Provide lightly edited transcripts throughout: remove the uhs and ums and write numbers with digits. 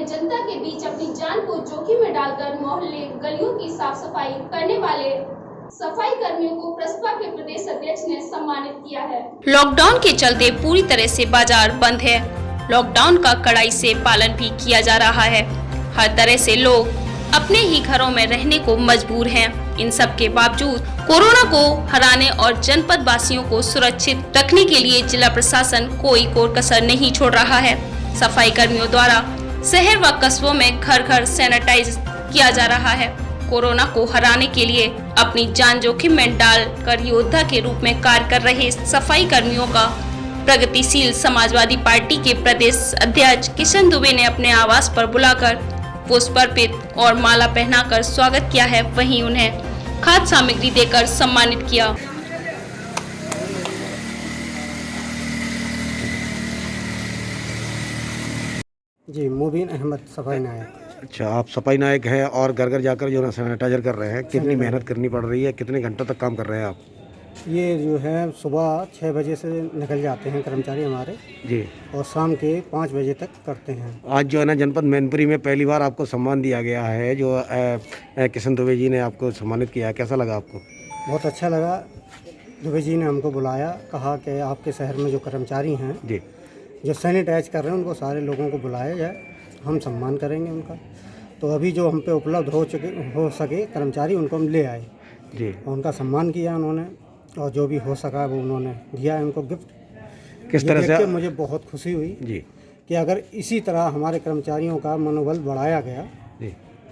में जनता के बीच अपनी जान को जोखिम में डालकर मोहल्ले गलियों की साफ सफाई करने वाले सफाई कर्मियों को प्रसपा के प्रदेश अध्यक्ष ने सम्मानित किया है। लॉकडाउन के चलते पूरी तरह से बाजार बंद है। लॉकडाउन का कड़ाई से पालन भी किया जा रहा है। हर तरह से लोग अपने ही घरों में रहने को मजबूर हैं। इन सब के बावजूद कोरोना को हराने और जनपद वासियों को सुरक्षित रखने के लिए जिला प्रशासन कोई कसर नहीं छोड़ रहा है। सफाई कर्मियों द्वारा शहर व कस्बों में घर घर सैनिटाइज किया जा रहा है। कोरोना को हराने के लिए अपनी जान जोखिम में डालकर योद्धा के रूप में कार्य कर रहे सफाई कर्मियों का प्रगतिशील समाजवादी पार्टी के प्रदेश अध्यक्ष किशन दुबे ने अपने आवास पर बुलाकर पुष्प अर्पित और माला पहनाकर स्वागत किया है। वहीं उन्हें खाद्य सामग्री देकर सम्मानित किया। जी, मुबीन अहमद सफाई नायक। अच्छा, आप सफाई नायक हैं और घर घर जाकर जो है सैनिटाइजर कर रहे हैं। कितनी मेहनत करनी पड़ रही है, कितने घंटों तक काम कर रहे हैं आप? ये जो है सुबह 6 बजे से निकल जाते हैं कर्मचारी हमारे जी, और शाम के 5 बजे तक करते हैं। आज जो है ना जनपद मैनपुरी में पहली बार आपको सम्मान दिया गया है, जो किशन दुबे जी ने आपको सम्मानित किया है। कैसा लगा आपको? बहुत अच्छा लगा। दुबे जी ने हमको बुलाया, कहा कि आपके शहर में जो कर्मचारी हैं जी, जो सैनिटाइज कर रहे हैं उनको सारे लोगों को बुलाया जाए, हम सम्मान करेंगे उनका। तो अभी जो हम पे उपलब्ध हो सके कर्मचारी उनको हम ले आए जी, और उनका सम्मान किया उन्होंने, और जो भी हो सका वो उन्होंने दिया है उनको गिफ्ट। किस तरह से मुझे बहुत खुशी हुई जी कि अगर इसी तरह हमारे कर्मचारियों का मनोबल बढ़ाया गया जी,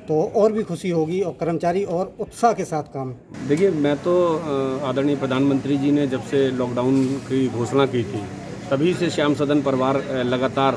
तो और भी खुशी होगी और कर्मचारी और उत्साह के साथ काम। देखिए, मैं तो आदरणीय प्रधानमंत्री जी ने जब से लॉकडाउन की घोषणा की थी तभी से श्याम सदन परिवार लगातार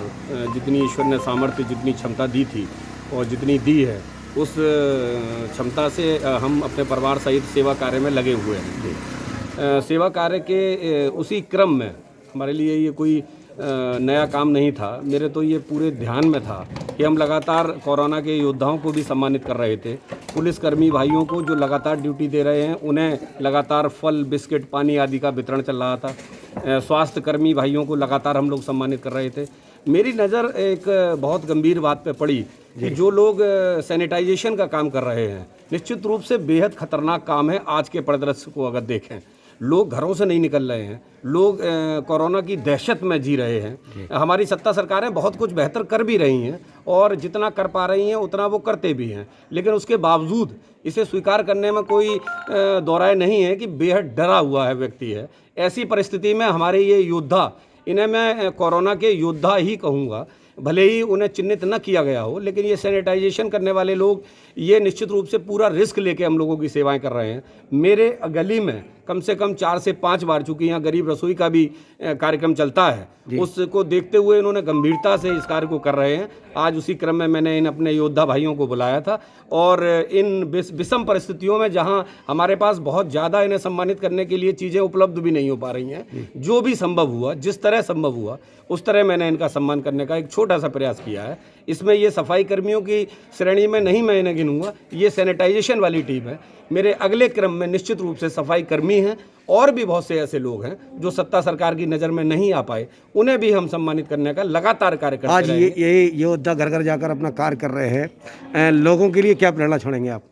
जितनी ईश्वर ने सामर्थ्य, जितनी क्षमता दी थी और जितनी दी है, उस क्षमता से हम अपने परिवार सहित सेवा कार्य में लगे हुए हैं। सेवा कार्य के उसी क्रम में हमारे लिए ये कोई नया काम नहीं था। मेरे तो ये पूरे ध्यान में था कि हम लगातार कोरोना के योद्धाओं को भी सम्मानित कर रहे थे। पुलिसकर्मी भाइयों को जो लगातार ड्यूटी दे रहे हैं उन्हें लगातार फल, बिस्किट, पानी आदि का वितरण चल रहा था। स्वास्थ्य कर्मी भाइयों को लगातार हम लोग सम्मानित कर रहे थे। मेरी नज़र एक बहुत गंभीर बात पे पड़ी कि जो लोग सैनिटाइजेशन का काम कर रहे हैं, निश्चित रूप से बेहद खतरनाक काम है। आज के परिदृश्य को अगर देखें, लोग घरों से नहीं निकल रहे हैं, लोग कोरोना की दहशत में जी रहे हैं। हमारी सत्ता सरकारें बहुत कुछ बेहतर कर भी रही हैं और जितना कर पा रही हैं उतना वो करते भी हैं, लेकिन उसके बावजूद इसे स्वीकार करने में कोई दो राय नहीं है कि बेहद डरा हुआ है व्यक्ति है। ऐसी परिस्थिति में हमारे ये योद्धा, इन्हें मैं कोरोना के योद्धा ही कहूँगा, भले ही उन्हें चिन्हित न किया गया हो, लेकिन ये सैनिटाइजेशन करने वाले लोग ये निश्चित रूप से पूरा रिस्क लेके हम लोगों की सेवाएं कर रहे हैं। मेरे गली में कम से कम 4 से 5 बार, चूँकि यहाँ गरीब रसोई का भी कार्यक्रम चलता है, उसको देखते हुए इन्होंने गंभीरता से इस कार्य को कर रहे हैं। आज उसी क्रम में मैंने इन अपने योद्धा भाइयों को बुलाया था और इन विषम परिस्थितियों में जहाँ हमारे पास बहुत ज़्यादा इन्हें सम्मानित करने के लिए चीज़ें उपलब्ध भी नहीं हो पा रही हैं, जो भी संभव हुआ, जिस तरह संभव हुआ उस तरह मैंने इनका सम्मान करने का एक छोटा सा प्रयास किया है। इसमें ये सफाई कर्मियों की श्रेणी में नहीं मैं इन्हें गिनूंगा, ये सैनिटाइजेशन वाली टीम है। मेरे अगले क्रम में निश्चित रूप से सफाई कर्मी हैं और भी बहुत से ऐसे लोग हैं जो सत्ता सरकार की नज़र में नहीं आ पाए, उन्हें भी हम सम्मानित करने का लगातार कार्य करते आज ये योद्धा घर घर जाकर अपना कार्य कर रहे हैं, लोगों के लिए क्या प्रेरणा छोड़ेंगे आप?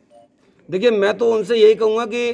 देखिए, मैं तो उनसे यही कहूँगा कि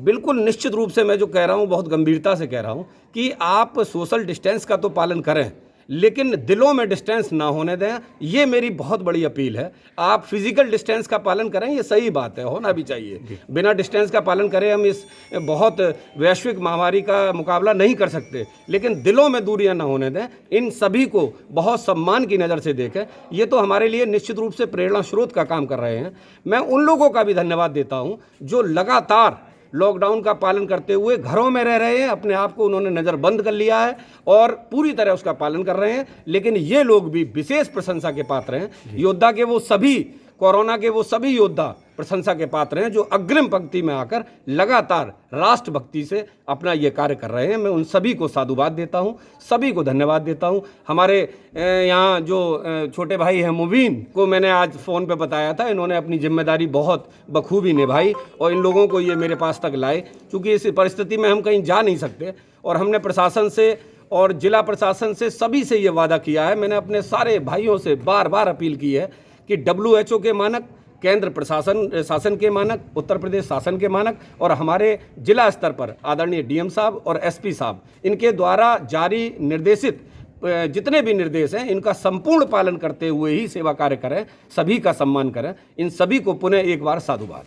बिल्कुल निश्चित रूप से मैं जो कह रहा हूँ बहुत गंभीरता से कह रहा हूँ कि आप सोशल डिस्टेंस का तो पालन करें, लेकिन दिलों में डिस्टेंस ना होने दें। ये मेरी बहुत बड़ी अपील है। आप फिजिकल डिस्टेंस का पालन करें, ये सही बात है, होना भी चाहिए। बिना डिस्टेंस का पालन करें हम इस बहुत वैश्विक महामारी का मुकाबला नहीं कर सकते, लेकिन दिलों में दूरियां ना होने दें। इन सभी को बहुत सम्मान की नज़र से देखें। ये तो हमारे लिए निश्चित रूप से प्रेरणा स्रोत का काम कर रहे हैं। मैं उन लोगों का भी धन्यवाद देता हूँ जो लगातार लॉकडाउन का पालन करते हुए घरों में रह रहे हैं। अपने आप को उन्होंने नज़रबंद कर लिया है और पूरी तरह उसका पालन कर रहे हैं, लेकिन ये लोग भी विशेष प्रशंसा के पात्र हैं। योद्धा के वो सभी, कोरोना के वो सभी योद्धा प्रशंसा के पात्र हैं जो अग्रिम पंक्ति में आकर लगातार राष्ट्रभक्ति से अपना ये कार्य कर रहे हैं। मैं उन सभी को साधुवाद देता हूँ, सभी को धन्यवाद देता हूँ। हमारे यहाँ जो छोटे भाई हैं मुबीन को मैंने आज फ़ोन पे बताया था, इन्होंने अपनी जिम्मेदारी बहुत बखूबी निभाई और इन लोगों को ये मेरे पास तक लाए। चूँकि इस परिस्थिति में हम कहीं जा नहीं सकते और हमने प्रशासन से और जिला प्रशासन से सभी से ये वादा किया है, मैंने अपने सारे भाइयों से बार बार अपील की है कि WHO के मानक, केंद्र प्रशासन शासन के मानक, उत्तर प्रदेश शासन के मानक और हमारे जिला स्तर पर आदरणीय DM साहब और SP साहब, इनके द्वारा जारी निर्देशित जितने भी निर्देश हैं इनका संपूर्ण पालन करते हुए ही सेवा कार्य करें, सभी का सम्मान करें। इन सभी को पुनः एक बार साधुवाद।